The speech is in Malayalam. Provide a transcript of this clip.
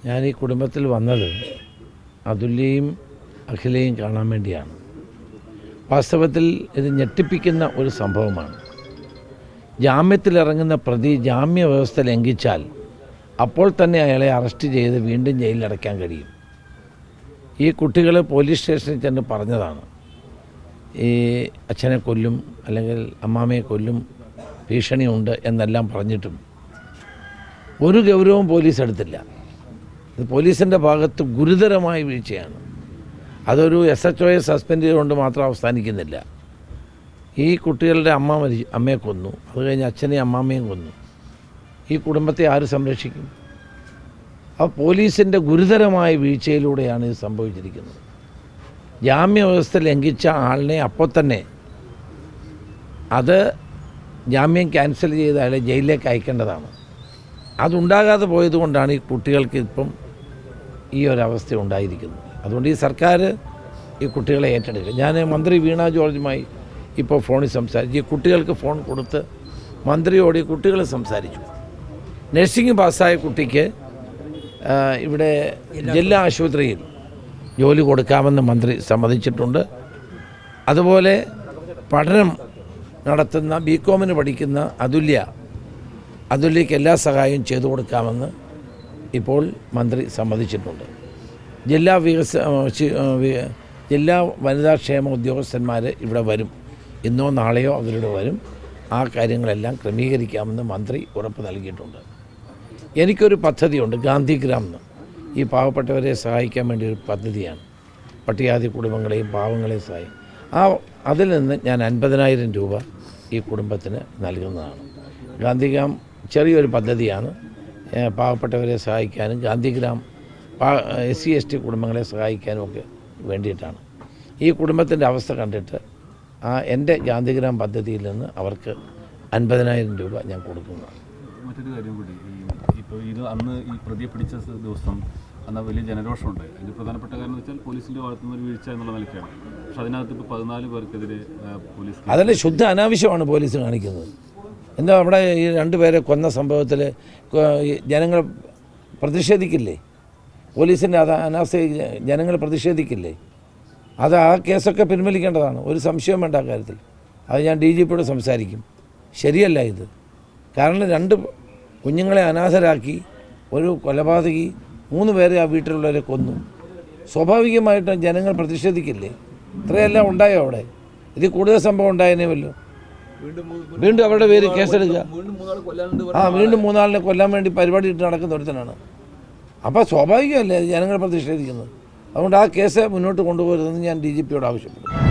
ഞാൻ ഈ കുടുംബത്തിൽ വന്നത് അതുല്യയും അഖിലയും കാണാൻ വേണ്ടിയാണ്. വാസ്തവത്തിൽ ഇത് ഞെട്ടിപ്പിക്കുന്ന ഒരു സംഭവമാണ്. ജാമ്യത്തിലിറങ്ങുന്ന പ്രതി ജാമ്യ വ്യവസ്ഥ ലംഘിച്ചാൽ അപ്പോൾ തന്നെ അയാളെ അറസ്റ്റ് ചെയ്ത് വീണ്ടും ജയിലിലടയ്ക്കാൻ കഴിയും. ഈ കുട്ടികൾ പോലീസ് സ്റ്റേഷനിൽ ചെന്ന് പറഞ്ഞതാണ്, ഈ അച്ഛനെ കൊല്ലും അല്ലെങ്കിൽ അമ്മാമ്മയെ കൊല്ലും, ഭീഷണിയുണ്ട് എന്നെല്ലാം പറഞ്ഞിട്ടും ഒരു ഗൗരവവും പോലീസ് എടുത്തില്ല. ഇത് പോലീസിൻ്റെ ഭാഗത്ത് ഗുരുതരമായ വീഴ്ചയാണ്. അതൊരു SHOയെ സസ്പെൻഡ് ചെയ്തുകൊണ്ട് മാത്രം അവസാനിക്കുന്നില്ല. ഈ കുട്ടികളുടെ അമ്മയെ കൊന്നു, അത് കഴിഞ്ഞ് അച്ഛനെയും അമ്മാമ്മയും കൊന്നു. ഈ കുടുംബത്തെ ആര് സംരക്ഷിക്കും? അപ്പോൾ പോലീസിൻ്റെ ഗുരുതരമായ വീഴ്ചയിലൂടെയാണ് ഇത് സംഭവിച്ചിരിക്കുന്നത്. ജാമ്യ വ്യവസ്ഥ ലംഘിച്ച ആളിനെ അപ്പോൾ തന്നെ അത് ജാമ്യം ക്യാൻസൽ ചെയ്ത് അയാളെ ജയിലിലേക്ക് അയക്കേണ്ടതാണ്. അതുണ്ടാകാതെ പോയതുകൊണ്ടാണ് ഈ കുട്ടികൾക്ക് ഇപ്പം ഈ ഒരവസ്ഥ ഉണ്ടായിരിക്കുന്നത്. അതുകൊണ്ട് ഈ സർക്കാർ ഈ കുട്ടികളെ ഏറ്റെടുക്കുക. ഞാൻ മന്ത്രി വീണ ജോർജുമായി ഇപ്പോൾ ഫോണിൽ സംസാരിച്ചു. ഈ കുട്ടികൾക്ക് ഫോൺ കൊടുത്ത് മന്ത്രിയോട് ഈ കുട്ടികൾ സംസാരിച്ചു. നഴ്സിംഗ് പാസ്സായ കുട്ടിക്ക് ഇവിടെ ജില്ലാ ആശുപത്രിയിൽ ജോലി കൊടുക്കാമെന്ന് മന്ത്രി സമ്മതിച്ചിട്ടുണ്ട്. അതുപോലെ പഠനം നടത്തുന്ന BCom പഠിക്കുന്ന അതുല്യയ്ക്ക് എല്ലാ സഹായവും ചെയ്തു കൊടുക്കാമെന്ന് ഇപ്പോൾ മന്ത്രി സമ്മതിച്ചിട്ടുണ്ട്. ജില്ലാ വനിതാക്ഷേമ ഉദ്യോഗസ്ഥന്മാർ ഇവിടെ വരും. ഇന്നോ നാളെയോ അവരുടെ വരും. ആ കാര്യങ്ങളെല്ലാം ക്രമീകരിക്കാമെന്ന് മന്ത്രി ഉറപ്പ് നൽകിയിട്ടുണ്ട്. എനിക്കൊരു പദ്ധതിയുണ്ട്, ഗാന്ധിഗ്രാം എന്ന്. ഈ പാവപ്പെട്ടവരെ സഹായിക്കാൻ വേണ്ടി ഒരു പദ്ധതിയാണ്. പട്ടികജാതി കുടുംബങ്ങളെയും പാവങ്ങളെയും സഹായിക്കും. അതിൽ നിന്ന് ഞാൻ 50,000 രൂപ ഈ കുടുംബത്തിന് നൽകുന്നതാണ്. ഗാന്ധിഗ്രാം ചെറിയൊരു പദ്ധതിയാണ്. പാവപ്പെട്ടവരെ സഹായിക്കാനും ഗാന്ധിഗ്രാം SC/ST കുടുംബങ്ങളെ സഹായിക്കാനും ഒക്കെ വേണ്ടിയിട്ടാണ്. ഈ കുടുംബത്തിൻ്റെ അവസ്ഥ കണ്ടിട്ട് എൻ്റെ ഗാന്ധിഗ്രാം പദ്ധതിയിൽ നിന്ന് അവർക്ക് 50,000 രൂപ ഞാൻ കൊടുക്കുന്നതാണ്. മറ്റൊരു കാര്യം കൂടി, ഇപ്പോൾ ഇത് അന്ന് ഈ പ്രതിയെ പിടിച്ച ദിവസം അന്ന് വലിയ ജനരോഷമുണ്ട്. അതിൻ്റെ പ്രധാനപ്പെട്ട കാരണം എന്ന് വെച്ചാൽ പോലീസിൻ്റെ ഭാഗത്തുനിന്ന് ഒരു വീഴ്ച എന്നുള്ള നിലയ്ക്കാണ്. പക്ഷേ അതിനകത്ത് ഇപ്പോൾ 14 പേർക്കെതിരെ പോലീസ് അതിൻ്റെ ശുദ്ധ അനാവശ്യമാണ് പോലീസ് കാണിക്കുന്നത്. എന്താ അവിടെ ഈ 2 പേരെ കൊന്ന സംഭവത്തിൽ ജനങ്ങൾ പ്രതിഷേധിക്കില്ലേ? പോലീസിൻ്റെ അനാസ്ഥ ജനങ്ങൾ പ്രതിഷേധിക്കില്ലേ? അത് ആ കേസൊക്കെ പിൻവലിക്കേണ്ടതാണ്. ഒരു സംശയവും വേണ്ട കാര്യത്തിൽ. അത് ഞാൻ DGPയോട് സംസാരിക്കും. ശരിയല്ല ഇത്. കാരണം 2 കുഞ്ഞുങ്ങളെ അനാഥരാക്കി ഒരു കൊലപാതകി 3 പേരെ ആ വീട്ടിലുള്ളവരെ കൊന്നു. സ്വാഭാവികമായിട്ടും ജനങ്ങൾ പ്രതിഷേധിക്കില്ലേ? ഇത്രയെല്ലാം ഉണ്ടായോ അവിടെ? ഇതിൽ കൂടുതൽ സംഭവം ഉണ്ടായതിനേമല്ലോ. വീണ്ടും അവരുടെ പേര് കേസെടുക്കുക. വീണ്ടും 3 ആളിനെ കൊല്ലാൻ വേണ്ടി പരിപാടി ഇട്ട് നടക്കുന്ന ഒരുത്തനാണ്. അപ്പോൾ സ്വാഭാവികമല്ലേ ജനങ്ങൾ പ്രതിഷേധിക്കുന്നത്. അതുകൊണ്ട് ആ കേസ് മുന്നോട്ട് കൊണ്ടുപോകരുതെന്ന് ഞാൻ DGPയോട് ആവശ്യപ്പെടുന്നു.